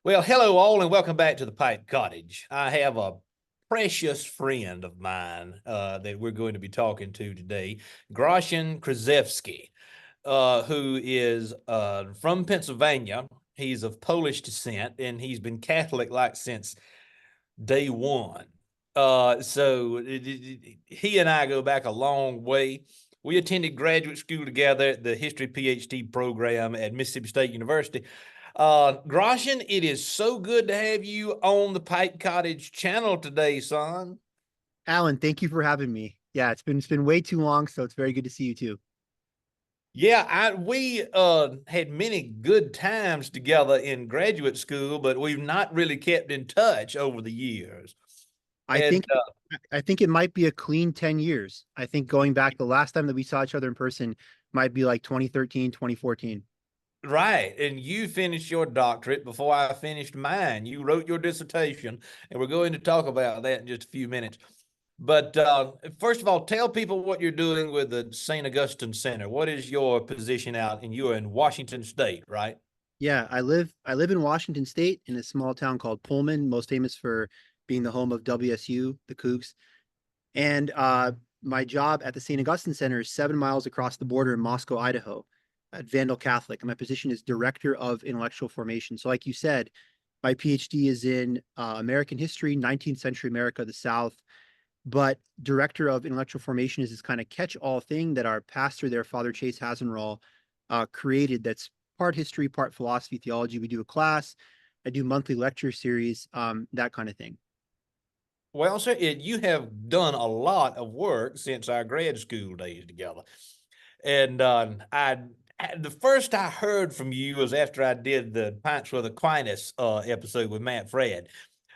Well, hello all, and welcome back to the Pipe Cottage. I have a precious friend of mine that we're going to be talking to today, Groshin Krzyzewski, who is from Pennsylvania. He's of Polish descent, and he's been Catholic like since day one. He and I go back a long way. We attended graduate school together at the History PhD program at Mississippi State University. Groshin, it is so good to have you on the Pipe Cottage channel today, son. Alan, thank you for having me. Yeah, it's been way too long, so it's very good to see you too. Yeah, we had many good times together in graduate school, but we've not really kept in touch over the years. I And think I think it might be a clean 10 years. I think going back the last time that we saw each other in person might be like 2013, 2014. Right. And you finished your doctorate before I finished mine. You wrote your dissertation, and we're going to talk about that in just a few minutes. But first of all, tell people what you're doing with the St. Augustine Center. What is your position out? And you're in Washington State, right? Yeah, I live in Washington State in a small town called Pullman, most famous for being the home of WSU, the Cougs. And my job at the St. Augustine Center is 7 miles across the border in Moscow, Idaho, at Vandal Catholic. And my position is Director of Intellectual Formation. So, like you said, my PhD is in American history, 19th century America, the South. But Director of Intellectual Formation is this kind of catch-all thing that our pastor there, Father Chase Hasenrall, created that's part history, part philosophy, theology. We do a class. I do monthly lecture series, that kind of thing. Well, sir, you have done a lot of work since our grad school days together. And the first I heard from you was after I did the Pints with Aquinas episode with Matt Fred.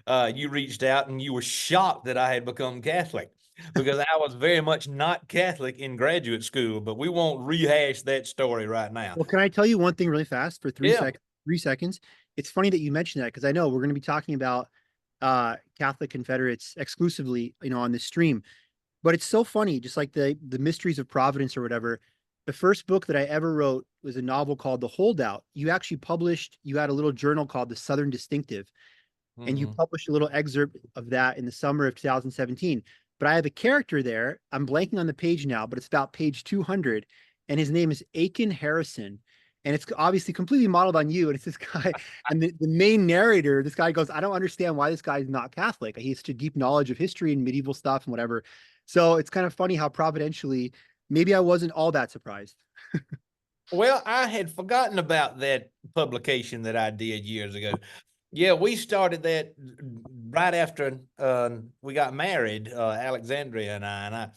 You reached out and you were shocked that I had become Catholic because I was very much not Catholic in graduate school, but we won't rehash that story right now. Well, can I tell you one thing really fast for Yeah. 3 seconds? It's funny that you mentioned that because I know we're going to be talking about Catholic Confederates exclusively, on this stream. But it's so funny, just like the mysteries of Providence or whatever. The first book that I ever wrote was a novel called The Holdout. You had a little journal called The Southern Distinctive, and you Hmm. published a little excerpt of that in the summer of 2017. But I have a character there. I'm blanking on the page now, but it's about page 200, and his name is Aiken Harrison. And it's obviously completely modeled on you. And it's this guy, and the main narrator, this guy goes, I don't understand why this guy is not Catholic. He has such a deep knowledge of history and medieval stuff and whatever. So it's kind of funny how providentially, maybe I wasn't all that surprised. Well, I had forgotten about that publication that I did years ago. Yeah, we started that right after we got married, Alexandria and I.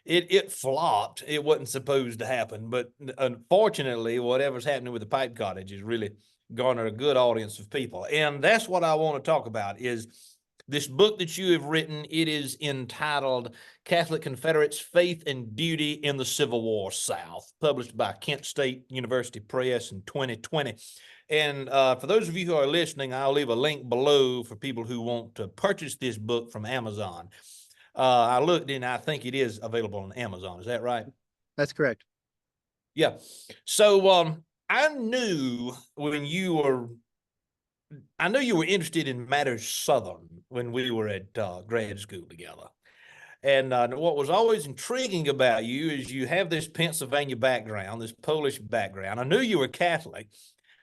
It flopped. It wasn't supposed to happen, but unfortunately, whatever's happening with the Pipe Cottage is really garnered a good audience of people, and that's what I want to talk about. Is this book that you have written? It is entitled "Catholic Confederates: Faith and Duty in the Civil War South," published by Kent State University Press in 2020. And for those of you who are listening, I'll leave a link below for people who want to purchase this book from Amazon. I looked and I think it is available on Amazon. Is that right? That's correct. Yeah. So I knew when you were, I knew you were interested in matters Southern when we were at grad school together. And what was always intriguing about you is you have this Pennsylvania background, this Polish background. I knew you were Catholic,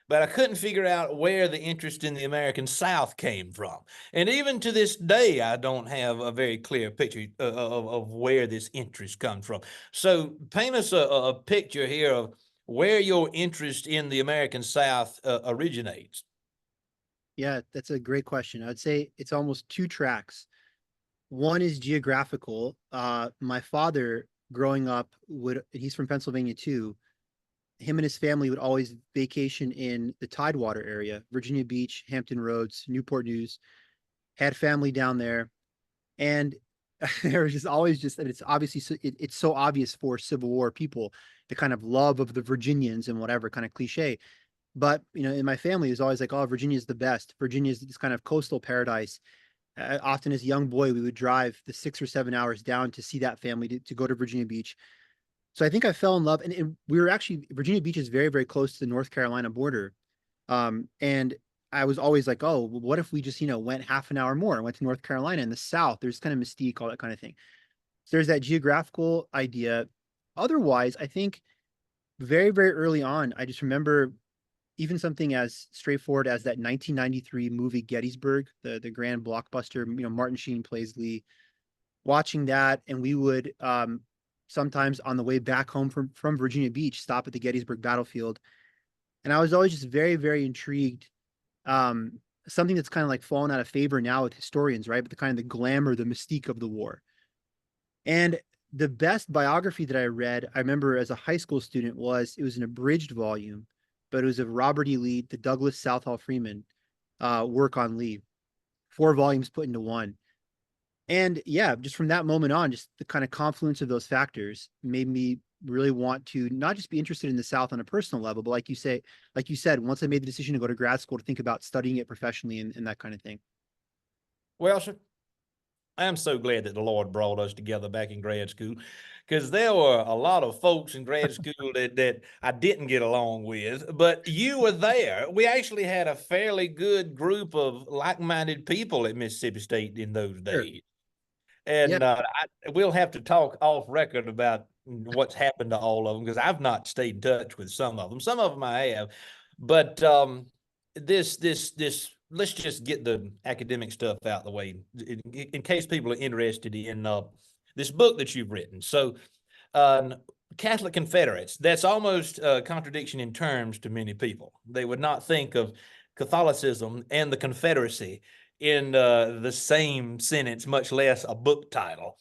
but I couldn't figure out where the interest in the American South came from. And even to this day, I don't have a very clear picture of where this interest comes from. So paint us a picture here of where your interest in the American South originates. Yeah, that's a great question. I'd say it's almost two tracks. One is geographical. My father, growing up, he's from Pennsylvania too. Him and his family would always vacation in the Tidewater area, Virginia Beach, Hampton Roads, Newport News. Had family down there, and there was just always just, and it's obviously it's so obvious for Civil War people, the kind of love of the Virginians and whatever kind of cliche. But in my family, it was always like, oh, Virginia's the best. Virginia's this kind of coastal paradise. Often as a young boy, we would drive the 6 or 7 hours down to see that family to go to Virginia Beach. So I think I fell in love, and we were actually Virginia Beach is very, very close to the North Carolina border. And I was always like, oh, well, what if we just, went half an hour more and went to North Carolina in the South? There's kind of mystique, all that kind of thing. So there's that geographical idea. Otherwise, I think very, very early on, I just remember even something as straightforward as that 1993 movie Gettysburg, the grand blockbuster, Martin Sheen plays Lee, watching that, and we would sometimes on the way back home from Virginia Beach stop at the Gettysburg battlefield. And I was always just very, very intrigued. Um, Something that's kind of like fallen out of favor now with historians, right? But the kind of the glamour, the mystique of the war. And the best biography that I read, I remember as a high school student, it was an abridged volume, but it was of Robert E. Lee, the Douglas Southall Freeman work on Lee, 4 volumes put into one. And yeah, just from that moment on, just the kind of confluence of those factors made me really want to not just be interested in the South on a personal level, but like you said, once I made the decision to go to grad school, to think about studying it professionally and that kind of thing. Well, sir, I'm so glad that the Lord brought us together back in grad school, because there were a lot of folks in grad school that I didn't get along with, but you were there. We actually had a fairly good group of like-minded people at Mississippi State in those Sure. days. Yeah. And we'll have to talk off record about what's happened to all of them, because I've not stayed in touch with some of them. Some of them I have, but this let's just get the academic stuff out of the way in case people are interested in this book that you've written. So, uh, Catholic Confederates, that's almost a contradiction in terms to many people. They would not think of Catholicism and the Confederacy in the same sentence, much less a book title.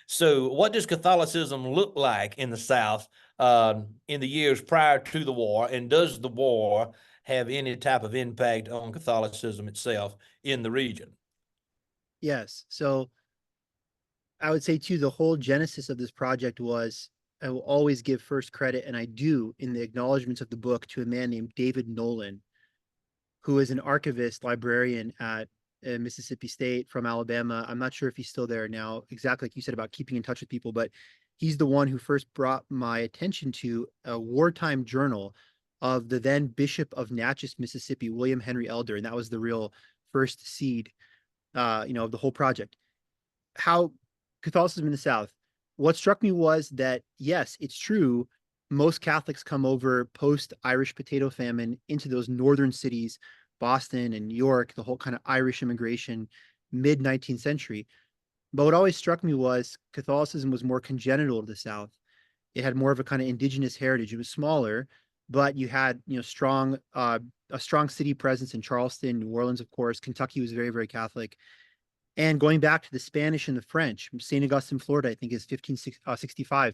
So, what does Catholicism look like in the South in the years prior to the war? And does the war have any type of impact on Catholicism itself in the region? Yes. So I would say too, the whole genesis of this project was I will always give first credit, and I do in the acknowledgments of the book, to a man named David Nolan, who is an archivist librarian at Mississippi State from Alabama. I'm not sure if he's still there now, exactly like you said about keeping in touch with people, but he's the one who first brought my attention to a wartime journal of the then Bishop of Natchez, Mississippi, William Henry Elder, and that was the real first seed, of the whole project. How Catholicism in the South. What struck me was that, yes, it's true. Most Catholics come over post Irish potato famine into those northern cities, Boston and New York, the whole kind of Irish immigration, mid 19th century. But what always struck me was Catholicism was more congenital to the South. It had more of a kind of indigenous heritage. It was smaller, but you had, a strong city presence in Charleston, New Orleans, of course. Kentucky was very, very Catholic. And going back to the Spanish and the French, St. Augustine, Florida, I think is 1565,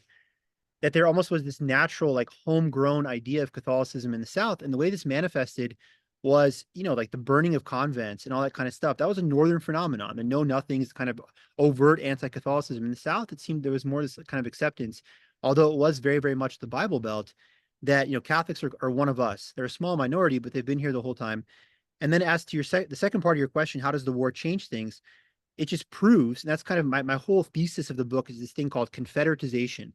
that there almost was this natural, like homegrown idea of Catholicism in the South. And the way this manifested was, like the burning of convents and all that kind of stuff. That was a Northern phenomenon. The Know Nothings kind of overt anti-Catholicism. In the South, it seemed there was more this kind of acceptance, although it was very, very much the Bible Belt, that, Catholics are one of us. They're a small minority, but they've been here the whole time. And then as to the second part of your question, how does the war change things? It just proves, and that's kind of my whole thesis of the book, is this thing called Confederatization.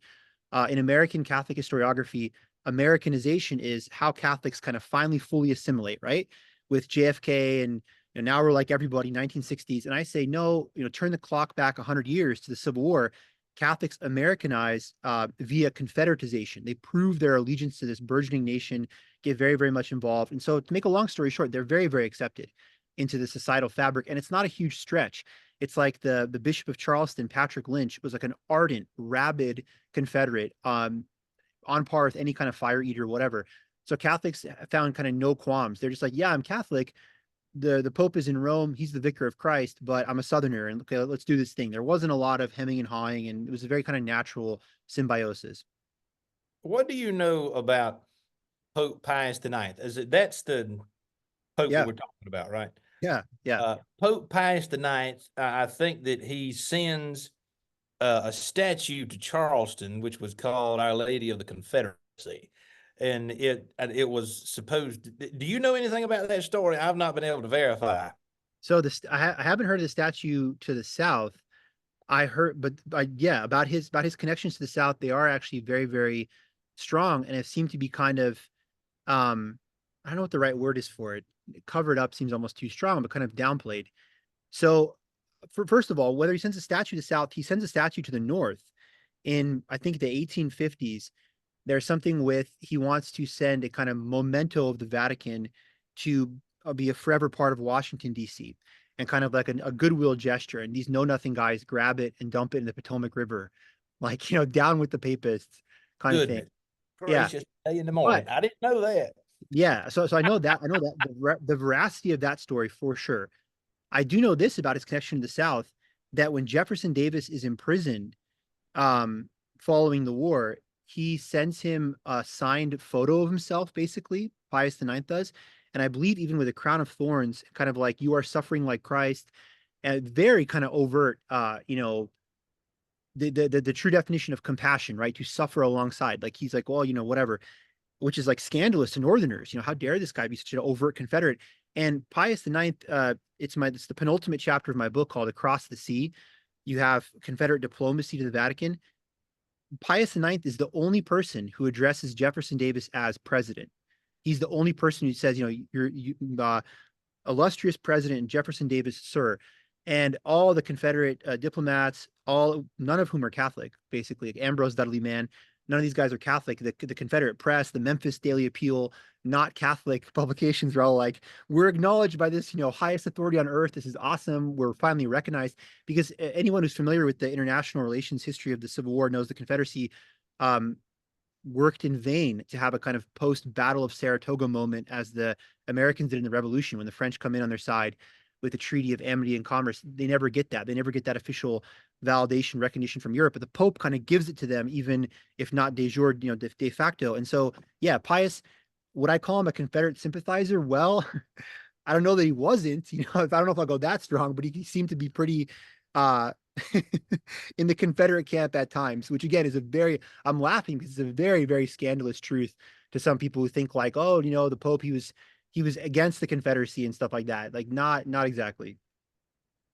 In American Catholic historiography, Americanization is how Catholics kind of finally fully assimilate, right? With JFK and now we're like everybody, 1960s. And I say, no, turn the clock back 100 years to the Civil War. Catholics Americanize via Confederatization. They prove their allegiance to this burgeoning nation, get very, very much involved. And so to make a long story short, they're very, very accepted into the societal fabric. And it's not a huge stretch. It's like the Bishop of Charleston, Patrick Lynch, was like an ardent, rabid Confederate, on par with any kind of fire eater, whatever. So Catholics found kind of no qualms. They're just like, yeah, I'm Catholic. The Pope is in Rome. He's the vicar of Christ, but I'm a Southerner, and okay, let's do this thing. There wasn't a lot of hemming and hawing, and it was a very kind of natural symbiosis. What do you know about Pope Pius IX? That's the Pope that Yeah, we're talking about, right? yeah, yeah. Pope Pius IX, I think that he sends a statue to Charleston, which was called Our Lady of the Confederacy, and it was supposed. Do you know anything about that story? I've not been able to verify. So I haven't heard of the statue to the south. I heard, but yeah, about his connections to the South, they are actually very, very strong, and have seemed to be kind of, I don't know what the right word is for it. covered up seems almost too strong, but kind of downplayed. So, first of all, whether he sends a statue to the south, he sends a statue to the north. In I think the 1850s, there's something with he wants to send a kind of memento of the Vatican to be a forever part of Washington, D.C., and kind of like a goodwill gesture. And these know nothing guys grab it and dump it in the Potomac River, like, down with the papists kind of thing. Goodness Yeah. gracious, day in the morning. But I didn't know that. yeah, so I know that the veracity of that story for sure. I do know this about his connection to the South, that when Jefferson Davis is imprisoned, um, following the war, he sends him a signed photo of himself, basically, Pius IX does. And I believe even with a crown of thorns, kind of like you are suffering like Christ, and very kind of overt, the true definition of compassion, right? To suffer alongside. Like he's like, well, whatever, which is like scandalous to Northerners. How dare this guy be such an overt Confederate? And Pius IX, it's the penultimate chapter of my book called Across the Sea. You have Confederate diplomacy to the Vatican. Pius IX is the only person who addresses Jefferson Davis as president. He's the only person who says, illustrious president Jefferson Davis, sir. And all the Confederate diplomats, none of whom are Catholic, basically, like Ambrose Dudley Mann. None of these guys are Catholic. The Confederate press, the Memphis Daily Appeal, not Catholic publications are all like, we're acknowledged by this, highest authority on earth. This is awesome. We're finally recognized. Because anyone who's familiar with the international relations history of the Civil War knows the Confederacy worked in vain to have a kind of post-Battle of Saratoga moment as the Americans did in the Revolution when the French come in on their side with the Treaty of Amity and Commerce. They never get that. They never get that official validation, recognition from Europe, but the Pope kind of gives it to them, even if not de jure, de facto. And so, yeah, Pius, would I call him a Confederate sympathizer? Well, I don't know that he wasn't, I don't know if I'll go that strong, but he seemed to be pretty uh in the Confederate camp at times, which again is I'm laughing because it's a very, very scandalous truth to some people who think like, oh, the Pope, he was against the Confederacy and stuff like that. Like not exactly.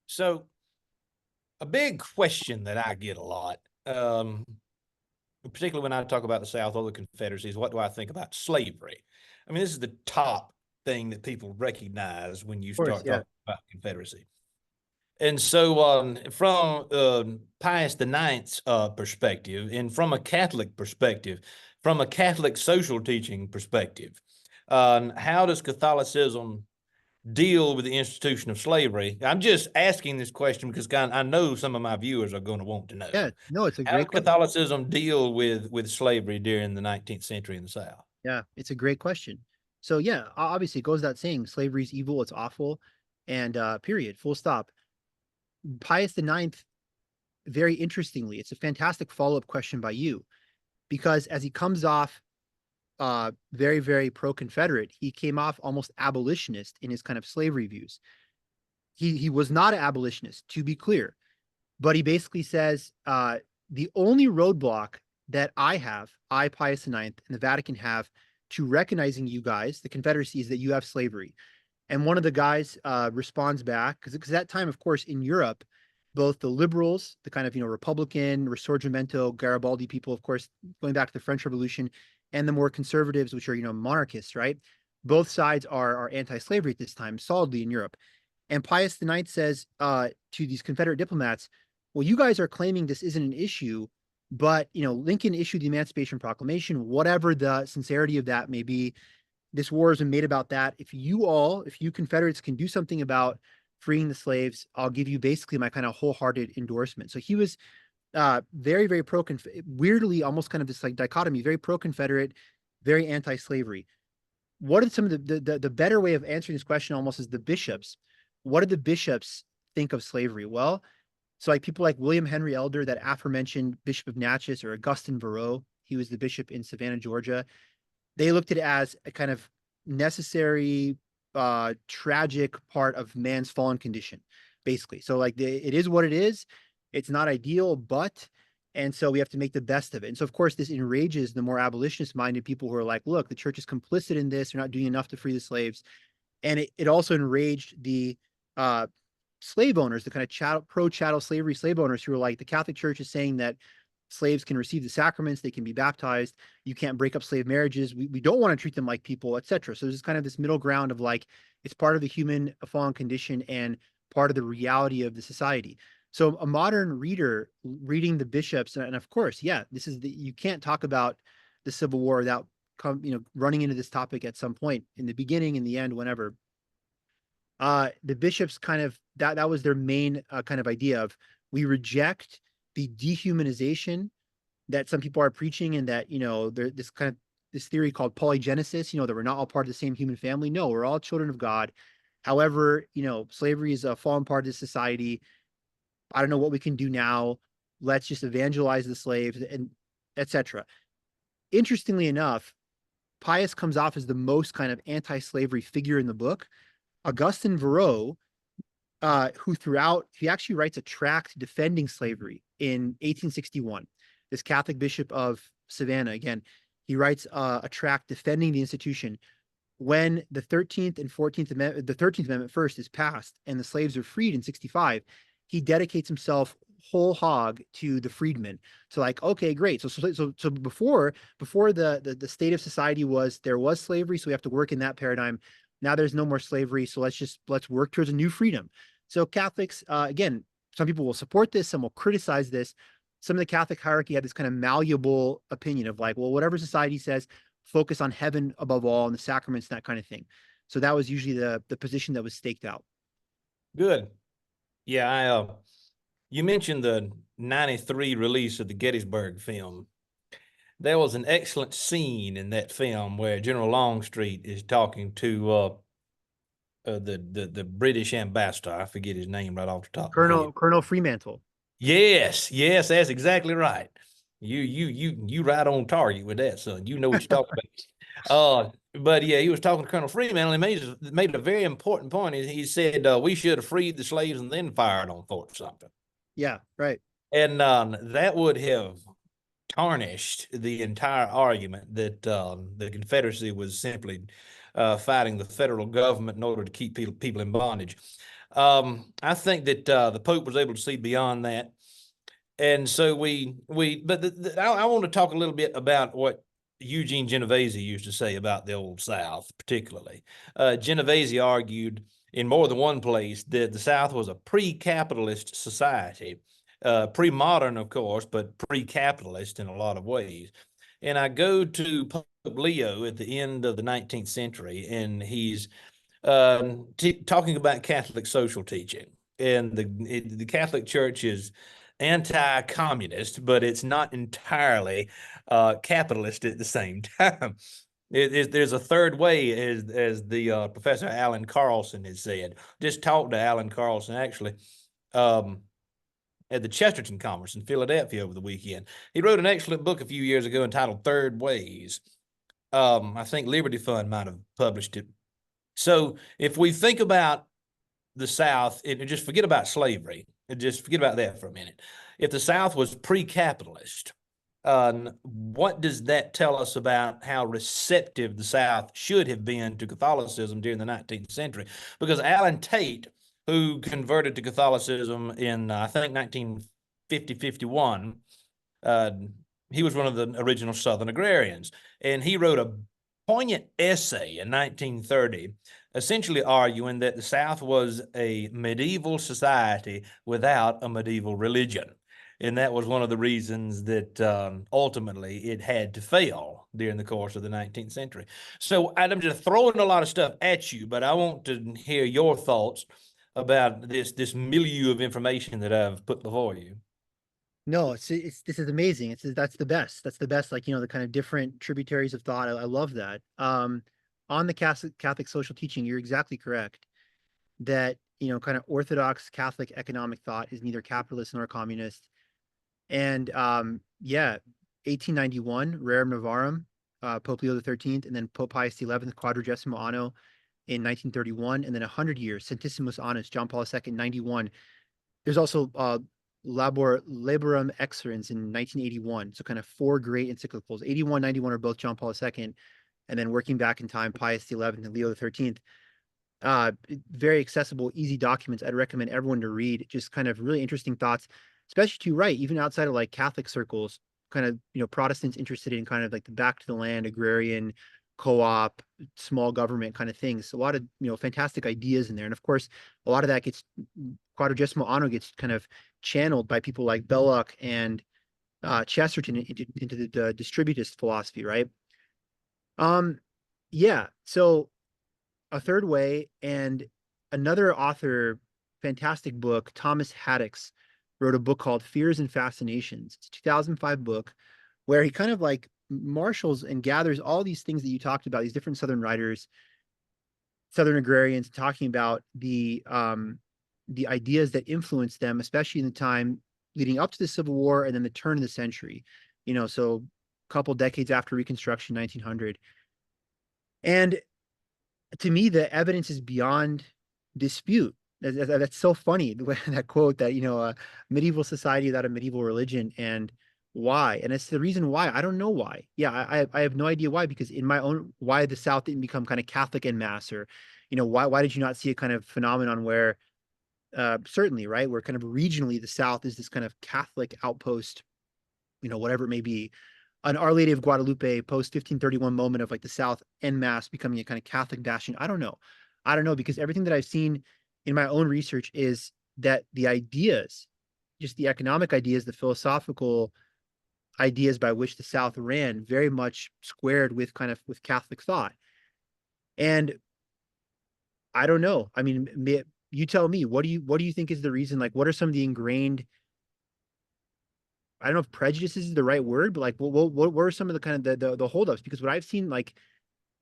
So a big question that I get a lot, particularly when I talk about the South or the Confederacy, is what do I think about slavery? I mean, this is the top thing that people recognize when you Of course, start yeah. talking about Confederacy. And so, from Pius IX's perspective, and from a Catholic perspective, from a Catholic social teaching perspective, how does Catholicism deal with the institution of slavery? I'm just asking this question because I know some of my viewers are going to want to know. Yeah, no, it's a How great does question. Catholicism deal with slavery during the 19th century in the South? Yeah, it's a great question. So yeah, obviously it goes without saying, slavery is evil, it's awful, and period, full stop. Pius IX, very interestingly, it's a fantastic follow-up question by you, because as he comes off very, very pro-Confederate, he came off almost abolitionist in his kind of slavery views. He was not an abolitionist, to be clear, but he basically says the only roadblock that I, Pius IX, and the Vatican have to recognizing you guys, the Confederacy, is that you have slavery. And one of the guys responds back, because at that time, of course, in Europe, both the liberals, the kind of Republican, Risorgimento, Garibaldi people, of course, going back to the French Revolution, and the more conservatives, which are monarchists, right? Both sides are anti-slavery at this time, solidly in Europe. And Pius IX says to these Confederate diplomats, well, you guys are claiming this isn't an issue, but Lincoln issued the Emancipation Proclamation, whatever the sincerity of that may be. This war has been made about that. If you Confederates can do something about freeing the slaves, I'll give you basically my kind of wholehearted endorsement. So he was very, very weirdly, almost kind of this like dichotomy, very pro-Confederate, very anti-slavery. What are some of the better way of answering this question almost is the bishops. What did the bishops think of slavery? Well, so like people like William Henry Elder, that aforementioned Bishop of Natchez, or Augustine Verreau, he was the bishop in Savannah, Georgia. They looked at it as a kind of necessary, tragic part of man's fallen condition, basically. So like it is what it is. It's not ideal, and so we have to make the best of it. And so, of course, this enrages the more abolitionist-minded people who are like, look, the church is complicit in this. They're not doing enough to free the slaves. And it also enraged the slave owners, the kind of pro-chattel slavery slave owners who are like, the Catholic Church is saying that slaves can receive the sacraments, they can be baptized, you can't break up slave marriages, we don't want to treat them like people, etc. So there's kind of this middle ground of like, It's part of the human fallen condition and part of the reality of the society. So a modern reader reading the bishops, and of course, yeah, this is you can't talk about the Civil War without running into this topic at some point in the beginning, in the end, whenever. The bishops kind of that was their main kind of idea of, we reject the dehumanization that some people are preaching, and that this kind of this theory called polygenesis, that we're not all part of the same human family. No, we're all children of God. However, slavery is a fallen part of this society. I don't know what we can do now. Let's just evangelize the slaves, and etc. Interestingly enough, Pius comes off as the most kind of anti-slavery figure in the book. Augustin Varro, he actually writes a tract defending slavery in 1861. This Catholic bishop of Savannah, again, he writes a tract defending the institution. When the 13th and 14th Amendment, the 13th Amendment first is passed and the slaves are freed in 65, he dedicates himself whole hog to the freedmen. So like, okay, great. So before the state of society was, there was slavery, so we have to work in that paradigm. Now there's no more slavery, so let's work towards a new freedom. So Catholics, again, some people will support this, some will criticize this. Some of the Catholic hierarchy had this kind of malleable opinion of like, well, whatever society says, focus on heaven above all and the sacraments, that kind of thing. So that was usually the position that was staked out. Good. Yeah, you mentioned the 93 release of the Gettysburg film. There was an excellent scene in that film where General Longstreet is talking to the British ambassador. I forget his name right off the top of my head. Colonel Fremantle. Yes, yes, that's exactly right. You right on target with that, son. You know what you're talking about. But yeah, he was talking to Colonel Freeman, and he made a very important point. He said we should have freed the slaves and then fired on Fort Sumter. Yeah, right. And that would have tarnished the entire argument that the Confederacy was simply fighting the federal government in order to keep people in bondage. I think that the Pope was able to see beyond that. And so I want to talk a little bit about what Eugene Genovese used to say about the Old South, particularly. Genovese argued in more than one place that the South was a pre-capitalist society, pre-modern, of course, but pre-capitalist in a lot of ways. And I go to Pope Leo at the end of the 19th century, and he's talking about Catholic social teaching. And the Catholic Church is anti-communist, but it's not entirely capitalist at the same time. There's a third way, as the Professor Alan Carlson has said. Just talked to Alan Carlson, actually, at the Chesterton Conference in Philadelphia over the weekend. He wrote an excellent book a few years ago entitled Third Ways. I think Liberty Fund might have published it. So if we think about the South, and just forget about slavery, and just forget about that for a minute. If the South was pre-capitalist, what does that tell us about how receptive the South should have been to Catholicism during the 19th century? Because Alan Tate, who converted to Catholicism in, I think, 1950-51, he was one of the original Southern agrarians, and he wrote a poignant essay in 1930, essentially arguing that the South was a medieval society without a medieval religion. And that was one of the reasons that ultimately it had to fail during the course of the 19th century. So I'm just throwing a lot of stuff at you, but I want to hear your thoughts about this milieu of information that I've put before you. No, this is amazing. That's the best. That's the best, like, the kind of different tributaries of thought. I love that. On the Catholic social teaching, you're exactly correct that, kind of orthodox Catholic economic thought is neither capitalist nor communist. And yeah, 1891, Rerum Novarum, Pope Leo XIII, and then Pope Pius XI, Quadragesimo Anno in 1931, and then 100 years, Centesimus Annus, John Paul II, 91. There's also Laborum Exercens in 1981. So kind of four great encyclicals. 81, 91 are both John Paul II, and then working back in time, Pius XI and Leo XIII. Very accessible, easy documents. I'd recommend everyone to read. Just kind of really interesting thoughts, especially to write, even outside of like Catholic circles, kind of, Protestants interested in kind of like the back to the land, agrarian, co-op, small government kind of things. A lot of, fantastic ideas in there. And of course, a lot of that gets Quadragesimo Anno gets kind of channeled by people like Belloc and Chesterton into the distributist philosophy, right? Um, yeah. So a third way, and another author, fantastic book, Thomas Haddix, wrote a book called Fears and Fascinations. It's a 2005 book where he kind of like marshals and gathers all these things that you talked about, these different Southern writers, Southern agrarians, talking about the ideas that influenced them, especially in the time leading up to the Civil War and then the turn of the century. So a couple decades after Reconstruction, 1900. And to me, the evidence is beyond dispute. That's so funny, that quote that, a medieval society without a medieval religion, and why. And it's the reason why. I don't know why. Yeah, I have no idea why, because in my own, why the South didn't become kind of Catholic en masse, or, why did you not see a kind of phenomenon where, certainly, right, where kind of regionally the South is this kind of Catholic outpost, whatever it may be, an Our Lady of Guadalupe post 1531 moment of like the South en masse becoming a kind of Catholic bastion. I don't know. I don't know, because everything that I've seen in my own research is that the ideas, just the economic ideas, the philosophical ideas by which the South ran, very much squared with kind of with Catholic thought. And I don't know. I mean, you tell me, what do you think is the reason? Like, what are some of the ingrained, I don't know if prejudices is the right word, but like, what were some of the kind of the holdups? Because what I've seen, like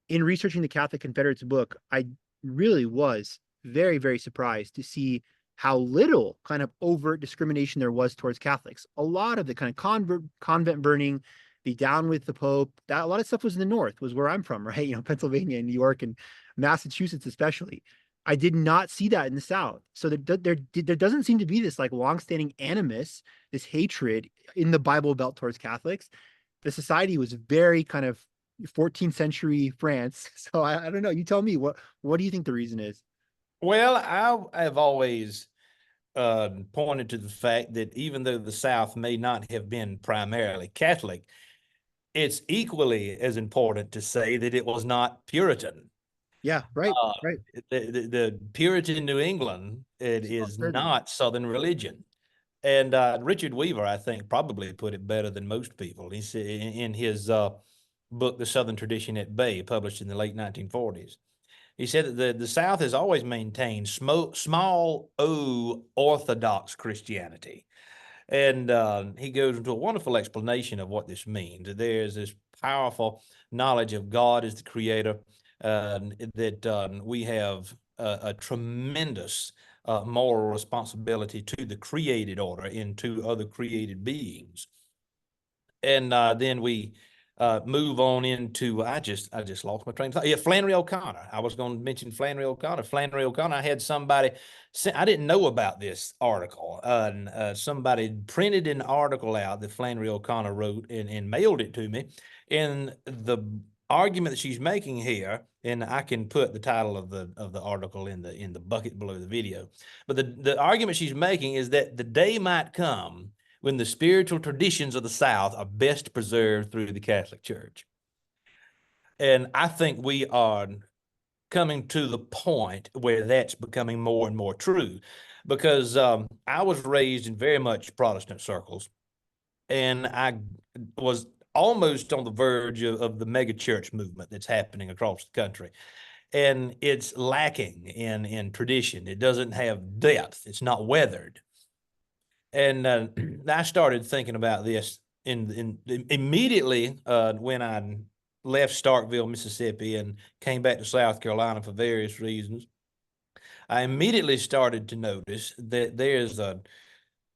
in researching the Catholic Confederates book, I really was very, very surprised to see how little kind of overt discrimination there was towards Catholics. A lot of the kind of convent burning, the down with the Pope, that a lot of stuff was in the North, was where I'm from, right? Pennsylvania and New York and Massachusetts, especially. I did not see that in the South. So there doesn't seem to be this like longstanding animus, this hatred in the Bible Belt towards Catholics. The society was very kind of 14th century France. So I don't know. You tell me, what do you think the reason is? Well, I have always pointed to the fact that even though the South may not have been primarily Catholic, it's equally as important to say that it was not Puritan. Yeah, right, Uh, right. the Puritan New England, it is Certainly. not Southern religion. And Richard Weaver, I think, probably put it better than most people. He said in his book, The Southern Tradition at Bay, published in the late 1940s. He said that the South has always maintained small O Orthodox Christianity. And he goes into a wonderful explanation of what this means. There's this powerful knowledge of God as the creator, that we have a tremendous moral responsibility to the created order and to other created beings. And then we move on into, I just lost my train of thought. Yeah, Flannery O'Connor. I was going to mention Flannery O'Connor. Flannery O'Connor. I had somebody. I didn't know about this article. Somebody printed an article out that Flannery O'Connor wrote and mailed it to me. And the argument that she's making here, and I can put the title of the article in the bucket below the video. But the argument she's making is that the day might come when the spiritual traditions of the South are best preserved through the Catholic Church. And I think we are coming to the point where that's becoming more and more true, because I was raised in very much Protestant circles, and I was almost on the verge of the mega church movement that's happening across the country. And it's lacking in tradition. It doesn't have depth. It's not weathered. And I started thinking about this in immediately when I left Starkville, Mississippi, and came back to South Carolina for various reasons. I immediately started to notice that there's a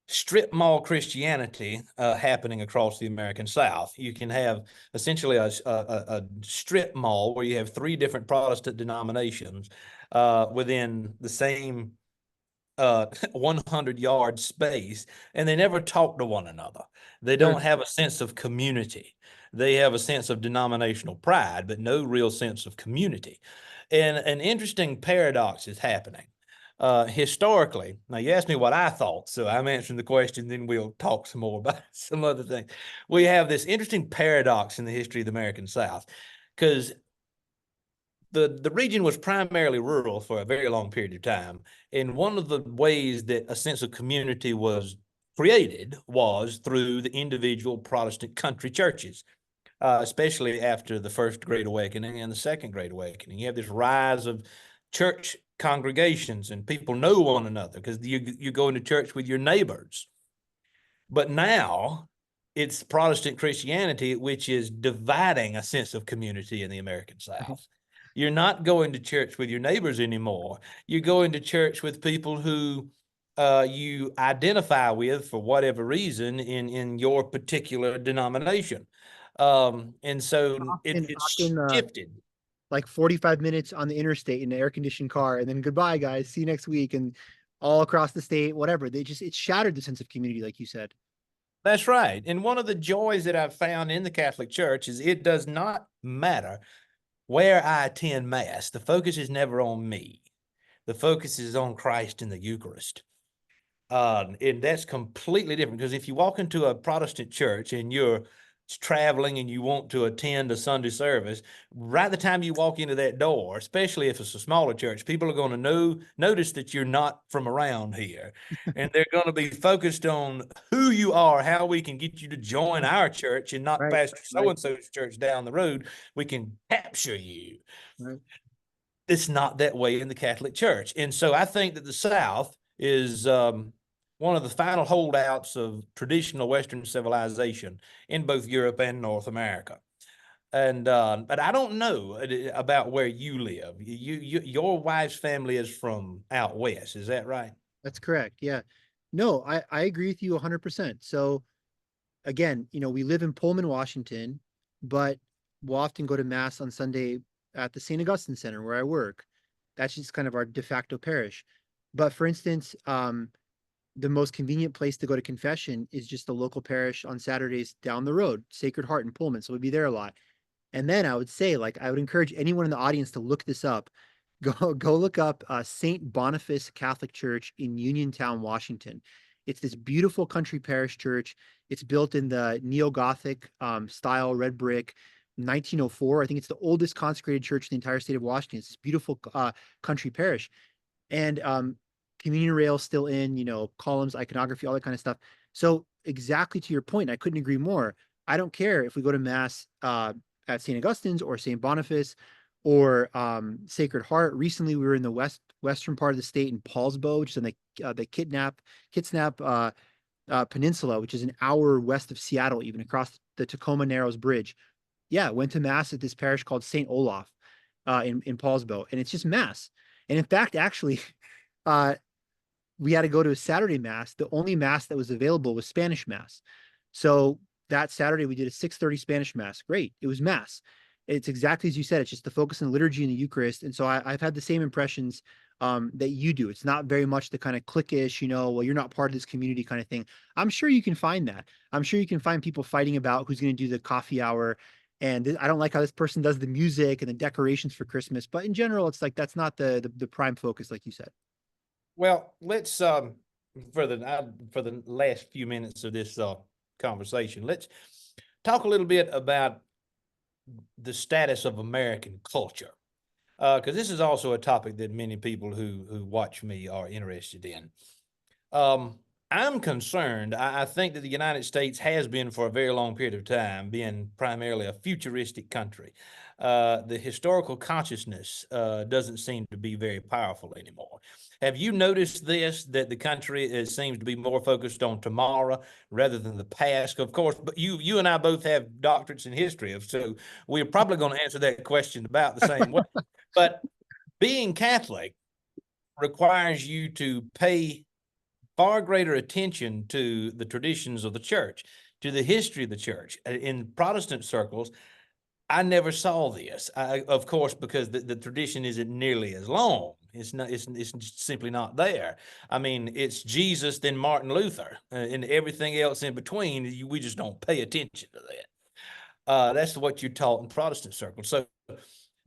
strip mall Christianity happening across the American South. You can have essentially a strip mall where you have three different Protestant denominations within the same 100-yard space, and they never talk to one another. They don't have a sense of community. They have a sense of denominational pride, but no real sense of community. And an interesting paradox is happening. Historically, now you asked me what I thought, so I'm answering the question, then we'll talk some more about some other things. We have this interesting paradox in the history of the American South, because the region was primarily rural for a very long period of time. And one of the ways that a sense of community was created was through the individual Protestant country churches, especially after the First Great Awakening and the Second Great Awakening. You have this rise of church congregations, and people know one another because you go into church with your neighbors. But now it's Protestant Christianity, which is dividing a sense of community in the American South. You're not going to church with your neighbors anymore. You're going to church with people who you identify with for whatever reason in your particular denomination. And so it's Often, shifted. like 45 minutes on the interstate in an air conditioned car, and then goodbye, guys. See you next week. And all across the state, whatever. It shattered the sense of community, like you said. That's right. And one of the joys that I've found in the Catholic Church is it does not matter where I attend Mass. The focus is never on me. The focus is on Christ in the Eucharist. And that's completely different because if you walk into a Protestant church and you're traveling and you want to attend a Sunday service, right the time you walk into that door, especially if it's a smaller church, people are going to notice that you're not from around here. And they're going to be focused on who you are, how we can get you to join our church and not Right, Pastor right, so-and-so's church down the road. We can capture you. right. It's not that way in the Catholic Church. And so I think that the South is one of the final holdouts of traditional Western civilization in both Europe and North America. And but I don't know about where you live. Your wife's family is from out west. Is that right? That's correct. Yeah. No, I agree with you 100%. So again, we live in Pullman, Washington, but we'll often go to mass on Sunday at the St. Augustine Center where I work. That's just kind of our de facto parish. But for instance, the most convenient place to go to confession is just the local parish on Saturdays down the road, Sacred Heart in Pullman. So we'd be there a lot. And then I would say, like, I would encourage anyone in the audience to look this up. Go look up St. Boniface Catholic Church in Uniontown, Washington. It's this beautiful country parish church. It's built in the neo-Gothic style, red brick, 1904. I think it's the oldest consecrated church in the entire state of Washington. It's this beautiful country parish. And communion rails still in, columns, iconography, all that kind of stuff. So exactly to your point, I couldn't agree more. I don't care if we go to mass at St. Augustine's or St. Boniface or Sacred Heart. Recently, we were in the western part of the state in Paulsbo, which is in the Kitsnap Peninsula, which is an hour west of Seattle, even across the Tacoma Narrows Bridge. Yeah, went to mass at this parish called St. Olaf in Paulsbo, and it's just mass. And in fact, actually, we had to go to a Saturday mass. The only mass that was available was Spanish mass. So that Saturday we did a 6:30 Spanish mass. Great. It was mass. It's exactly as you said. It's just the focus on liturgy and the Eucharist. And so I've had the same impressions that you do. It's not very much the kind of cliquish, well, you're not part of this community kind of thing. I'm sure you can find that. I'm sure you can find people fighting about who's going to do the coffee hour. And I don't like how this person does the music and the decorations for Christmas. But in general, it's like that's not the prime focus, like you said. Well, let's for the last few minutes of this conversation, let's talk a little bit about the status of American culture, because this is also a topic that many people who watch me are interested in. I'm concerned. I think that the United States has been for a very long period of time, being primarily a futuristic country. The historical consciousness doesn't seem to be very powerful anymore. Have you noticed this, that the country seems to be more focused on tomorrow rather than the past? Of course, but you and I both have doctorates in history, so we're probably going to answer that question about the same way. But being Catholic requires you to pay far greater attention to the traditions of the church, to the history of the church. In Protestant circles, I never saw this, of course, because the tradition isn't nearly as long. It's not. It's simply not there. I mean, it's Jesus, then Martin Luther, and everything else in between. We just don't pay attention to that. That's what you're taught in Protestant circles. So,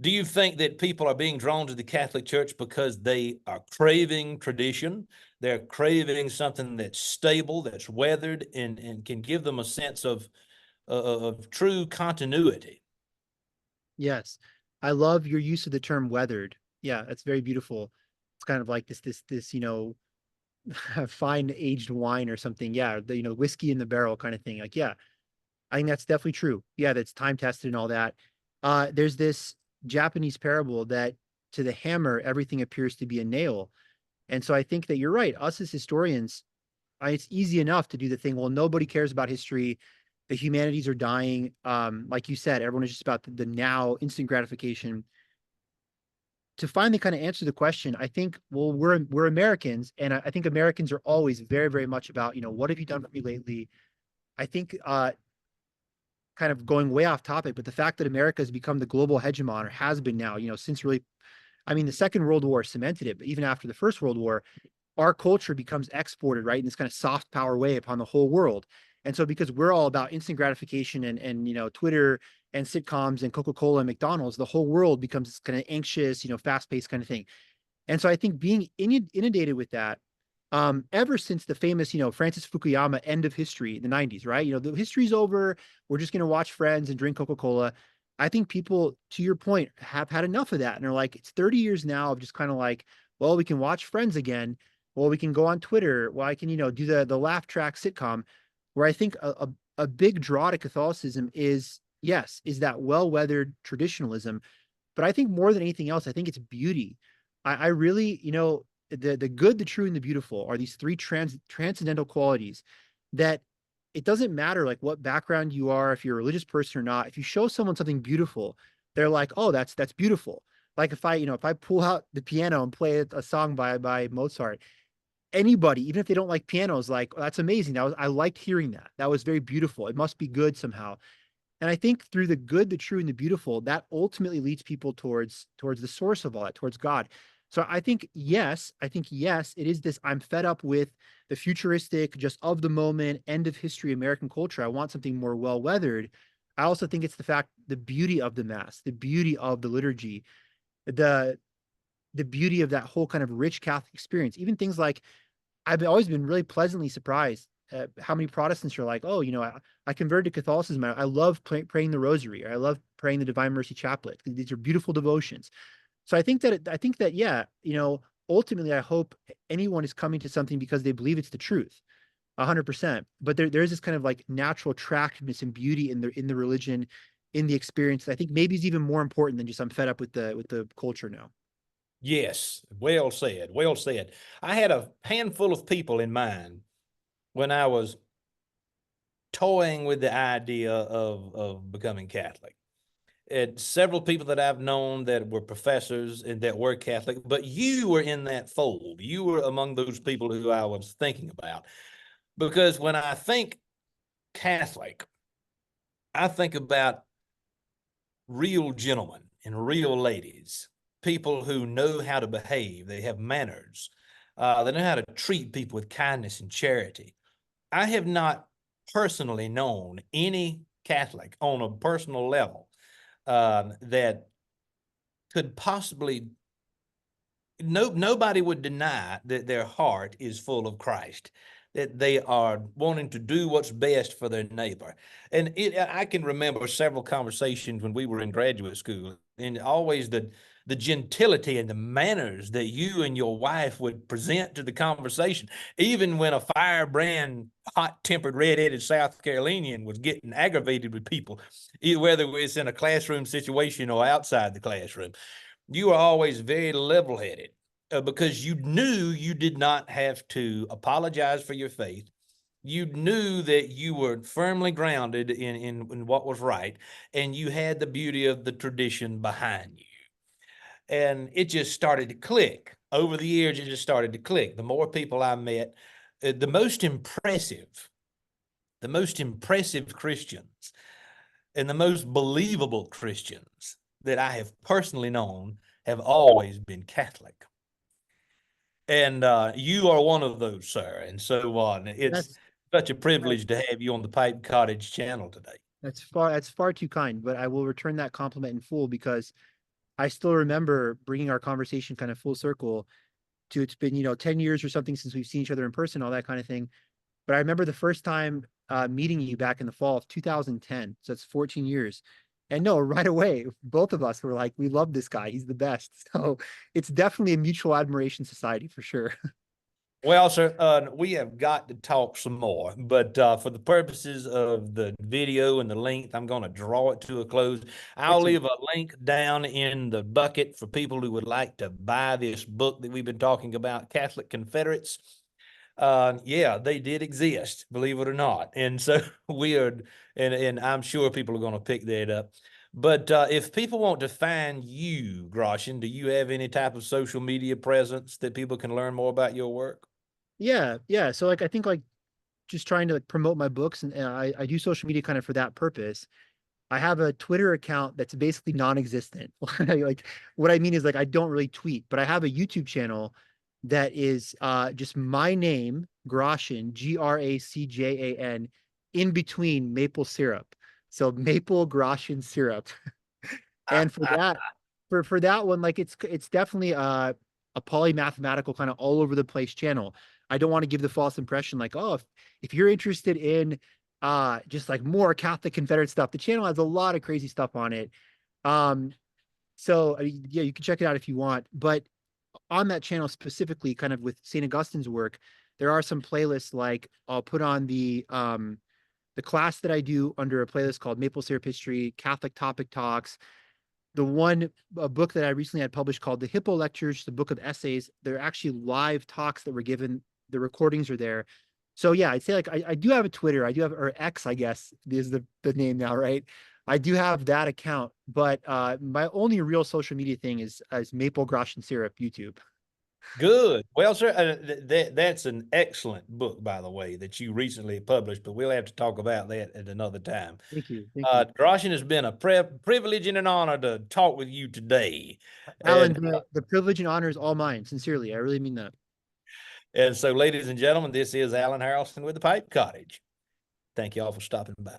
do you think that people are being drawn to the Catholic Church because they are craving tradition? They're craving something that's stable, that's weathered, and can give them a sense of true continuity. Yes. I love your use of the term weathered. Yeah, that's very beautiful. It's kind of like this, fine aged wine or something. Yeah, the whiskey in the barrel kind of thing. Like, yeah, I think that's definitely true. Yeah, that's time tested and all that. There's this Japanese parable that to the hammer, everything appears to be a nail. And so I think that you're right. Us as historians, it's easy enough to do the thing. Well, nobody cares about history. The humanities are dying. Like you said, everyone is just about the now, instant gratification. To finally kind of answer the question, I think, well, we're Americans, and I think Americans are always very, very much about, what have you done for me lately? I think kind of going way off topic, but the fact that America has become the global hegemon, or has been now, since really, I mean, the Second World War cemented it, but even after the First World War, our culture becomes exported, right, in this kind of soft power way upon the whole world. And so because we're all about instant gratification and Twitter and sitcoms and Coca-Cola and McDonald's, the whole world becomes this kind of anxious, fast-paced kind of thing. And so I think being inundated with that, ever since the famous, Francis Fukuyama end of history in the 90s, right? The history's over. We're just going to watch Friends and drink Coca-Cola. I think people, to your point, have had enough of that. And they're like, it's 30 years now of just kind of like, well, we can watch Friends again. Well, we can go on Twitter. Well, I can, do the laugh track sitcom, where I think a big draw to Catholicism is, yes, is that well-weathered traditionalism. But I think more than anything else, I think it's beauty. I really, the good, the true, and the beautiful are these three transcendental qualities that it doesn't matter like what background you are, if you're a religious person or not. If you show someone something beautiful, they're like, oh, that's beautiful. Like if I pull out the piano and play a song by Mozart, anybody, even if they don't like piano, is like, oh, that's amazing. I liked hearing that. That was very beautiful. It must be good somehow. And I think through the good, the true, and the beautiful, that ultimately leads people towards the source of all that, towards God. So I think yes, it is this. I'm fed up with the futuristic, just of the moment, end of history American culture. I want something more well weathered. I also think it's the fact, the beauty of the mass, the beauty of the liturgy, the the beauty of that whole kind of rich Catholic experience. Even things like I've always been really pleasantly surprised at how many Protestants are like, oh, I converted to Catholicism. I love praying the Rosary, or I love praying the Divine Mercy Chaplet. These are beautiful devotions. So I think that yeah, ultimately I hope anyone is coming to something because they believe it's the truth, 100%. But there's this kind of like natural attractiveness and beauty in the religion, in the experience, that I think maybe is even more important than just I'm fed up with the culture now. Yes, well said. Well said. I had a handful of people in mind when I was toying with the idea of becoming Catholic. And several people that I've known that were professors and that were Catholic, but you were in that fold. You were among those people who I was thinking about. Because when I think Catholic, I think about real gentlemen and real ladies, people who know how to behave, they have manners, they know how to treat people with kindness and charity. I have not personally known any Catholic on a personal level that could possibly nobody would deny that their heart is full of Christ, that they are wanting to do what's best for their neighbor. And I can remember several conversations when we were in graduate school, and always the gentility and the manners that you and your wife would present to the conversation, even when a firebrand, hot-tempered, red-headed South Carolinian was getting aggravated with people, whether it's in a classroom situation or outside the classroom. You were always very level-headed because you knew you did not have to apologize for your faith. You knew that you were firmly grounded in what was right, and you had the beauty of the tradition behind you. And it just started to click. Over the years, it just started to click. The more people I met, the most impressive Christians and the most believable Christians that I have personally known have always been Catholic. And you are one of those, sir. And so on. It's That's such a privilege to have you on the Pipe Cottage channel today. that's far too kind, but I will return that compliment in full, because I still remember bringing our conversation kind of full circle to, it's been, 10 years or something since we've seen each other in person, all that kind of thing. But I remember the first time meeting you back in the fall of 2010. So that's 14 years. And no, right away, both of us were like, we love this guy. He's the best. So it's definitely a mutual admiration society for sure. Well, sir, we have got to talk some more, but for the purposes of the video and the length, I'm going to draw it to a close. I'll Excellent. leave a link down in the bucket for people who would like to buy this book that we've been talking about, Catholic Confederates. Yeah, they did exist, believe it or not. And so we are, and I'm sure people are going to pick that up. But if people want to find you, Groshin, do you have any type of social media presence that people can learn more about your work? Yeah, yeah. So like I think like just trying to like promote my books and I do social media kind of for that purpose. I have a Twitter account that's basically non-existent. Like what I mean is like I don't really tweet, but I have a YouTube channel that is just my name, Grosjean, Gracjan, in between maple syrup. So maple Grosjean syrup. And for that, for that one, like it's definitely a polymathematical kind of all over the place channel. I don't want to give the false impression like, oh, if you're interested in just like more Catholic Confederate stuff, the channel has a lot of crazy stuff on it. Um, so I mean, yeah, you can check it out if you want. But on that channel specifically, kind of with St. Augustine's work, there are some playlists like I'll put on the class that I do under a playlist called Maple Syrup History, Catholic Topic Talks, the one a book that I recently had published called the Hippo Lectures, the book of essays. They're actually live talks that were given. The recordings are there. So yeah, I'd say like I do have a Twitter. I do have or X, I guess is the name now, right? I do have that account, but my only real social media thing is Maple Grosh and Syrup YouTube. Good. Well, sir, that's an excellent book, by the way, that you recently published, but we'll have to talk about that at another time. Thank you. Thank you. Groshin, has been a privilege and an honor to talk with you today. Alan, And the privilege and honor is all mine. Sincerely, I really mean that. and so, ladies and gentlemen, this is Alan Harrelson with the Pipe Cottage. Thank you all for stopping by.